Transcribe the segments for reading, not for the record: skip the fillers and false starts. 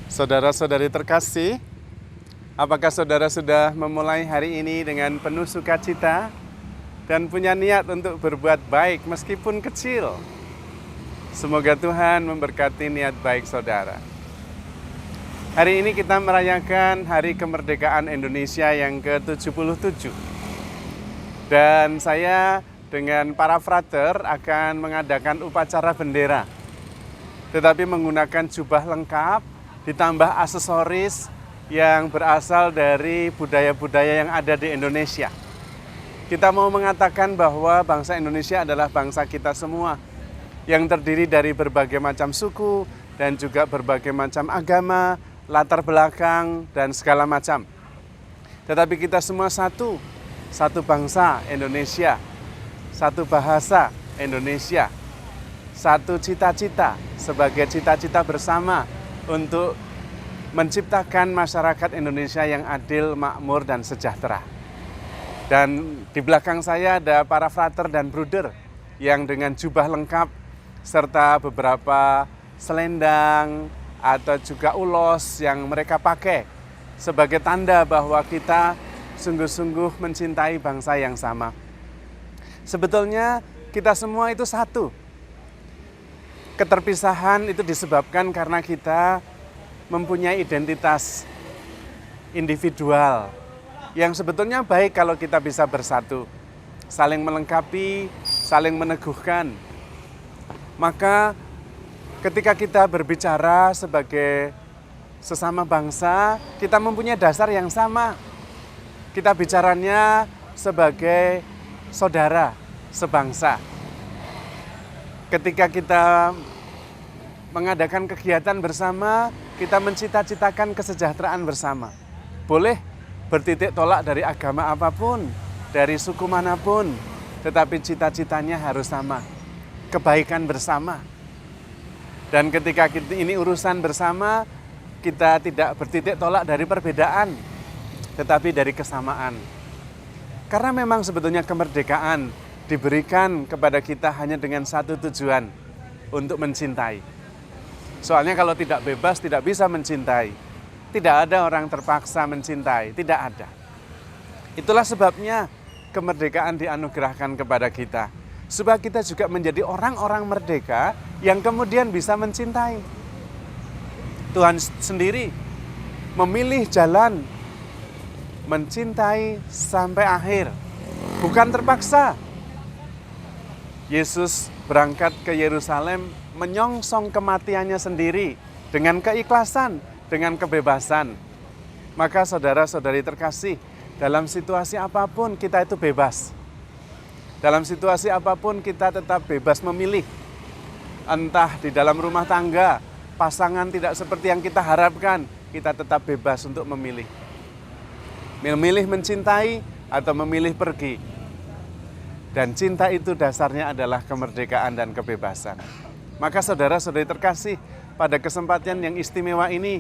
Saudara-saudari terkasih, apakah saudara sudah memulai hari ini dengan penuh sukacita dan punya niat untuk berbuat baik meskipun kecil? Semoga Tuhan memberkati niat baik saudara. Hari ini kita merayakan Hari Kemerdekaan Indonesia yang ke-77. Dan saya dengan para frater akan mengadakan upacara bendera. Tetapi menggunakan jubah lengkap, ditambah aksesoris yang berasal dari budaya-budaya yang ada di Indonesia. Kita mau mengatakan bahwa bangsa Indonesia adalah bangsa kita semua, yang terdiri dari berbagai macam suku dan juga berbagai macam agama, latar belakang, dan segala macam. Tetapi kita semua satu bangsa Indonesia, satu bahasa Indonesia, satu cita-cita sebagai cita-cita bersama untuk menciptakan masyarakat Indonesia yang adil, makmur, dan sejahtera. Dan di belakang saya ada para frater dan bruder yang dengan jubah lengkap serta beberapa selendang atau juga ulos yang mereka pakai sebagai tanda bahwa kita sungguh-sungguh mencintai bangsa yang sama. Sebetulnya kita semua itu satu. Keterpisahan itu disebabkan karena kita mempunyai identitas individual yang sebetulnya baik kalau kita bisa bersatu, saling melengkapi, saling meneguhkan. Maka ketika kita berbicara sebagai sesama bangsa, kita mempunyai dasar yang sama. Kita bicaranya sebagai saudara sebangsa. Ketika kita mengadakan kegiatan bersama, kita mencita-citakan kesejahteraan bersama. Boleh bertitik tolak dari agama apapun, dari suku manapun, tetapi cita-citanya harus sama, kebaikan bersama. Dan ketika ini urusan bersama, kita tidak bertitik tolak dari perbedaan, tetapi dari kesamaan. Karena memang sebetulnya kemerdekaan diberikan kepada kita hanya dengan satu tujuan, untuk mencintai. Soalnya kalau tidak bebas tidak bisa mencintai. Tidak ada orang terpaksa mencintai, tidak ada. Itulah sebabnya kemerdekaan dianugerahkan kepada kita. Supaya kita juga menjadi orang-orang merdeka yang kemudian bisa mencintai. Tuhan sendiri memilih jalan mencintai sampai akhir, bukan terpaksa. Yesus berangkat ke Yerusalem menyongsong kematiannya sendiri dengan keikhlasan, dengan kebebasan. Maka saudara-saudari terkasih, dalam situasi apapun kita itu bebas. Dalam situasi apapun kita tetap bebas memilih. Entah di dalam rumah tangga, pasangan tidak seperti yang kita harapkan, kita tetap bebas untuk memilih. Memilih mencintai atau memilih pergi. Dan cinta itu dasarnya adalah kemerdekaan dan kebebasan. Maka saudara-saudari terkasih, pada kesempatan yang istimewa ini,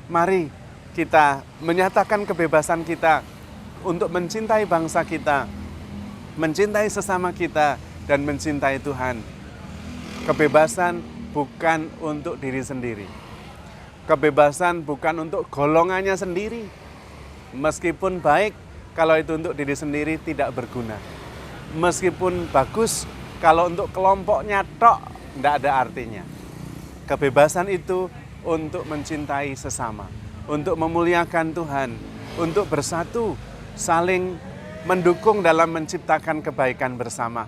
mari kita menyatakan kebebasan kita untuk mencintai bangsa kita, mencintai sesama kita, dan mencintai Tuhan. Kebebasan bukan untuk diri sendiri. Kebebasan bukan untuk golongannya sendiri. Meskipun baik, kalau itu untuk diri sendiri tidak berguna. Meskipun bagus, kalau untuk kelompoknya tok, tidak ada artinya. Kebebasan itu untuk mencintai sesama, untuk memuliakan Tuhan, untuk bersatu, saling mendukung dalam menciptakan kebaikan bersama.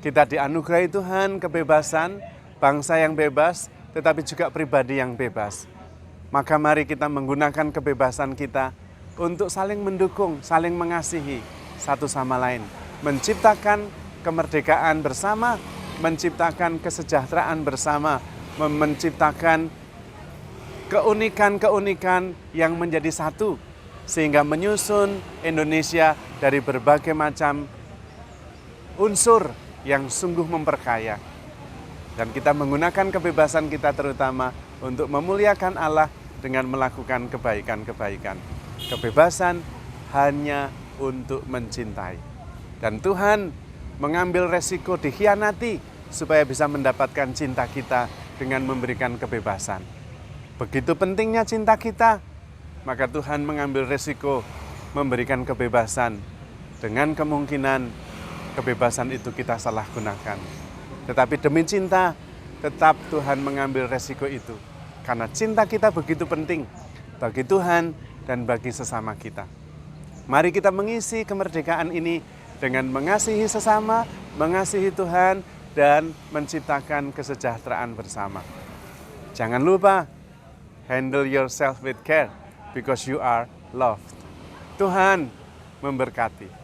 Kita dianugerahi Tuhan kebebasan, bangsa yang bebas, tetapi juga pribadi yang bebas. Maka mari kita menggunakan kebebasan kita untuk saling mendukung, saling mengasihi satu sama lain. Menciptakan kemerdekaan bersama, menciptakan kesejahteraan bersama, menciptakan keunikan-keunikan yang menjadi satu, sehingga menyusun Indonesia dari berbagai macam unsur yang sungguh memperkaya. Dan kita menggunakan kebebasan kita terutama untuk memuliakan Allah dengan melakukan kebaikan-kebaikan. Kebebasan hanya untuk mencintai. Dan Tuhan mengambil resiko dikhianati supaya bisa mendapatkan cinta kita dengan memberikan kebebasan. Begitu pentingnya cinta kita, maka Tuhan mengambil resiko memberikan kebebasan dengan kemungkinan kebebasan itu kita salah gunakan. Tetapi demi cinta, tetap Tuhan mengambil resiko itu. Karena cinta kita begitu penting bagi Tuhan dan bagi sesama kita. Mari kita mengisi kemerdekaan ini dengan mengasihi sesama, mengasihi Tuhan, dan menciptakan kesejahteraan bersama. Jangan lupa, handle yourself with care because you are loved. Tuhan memberkati.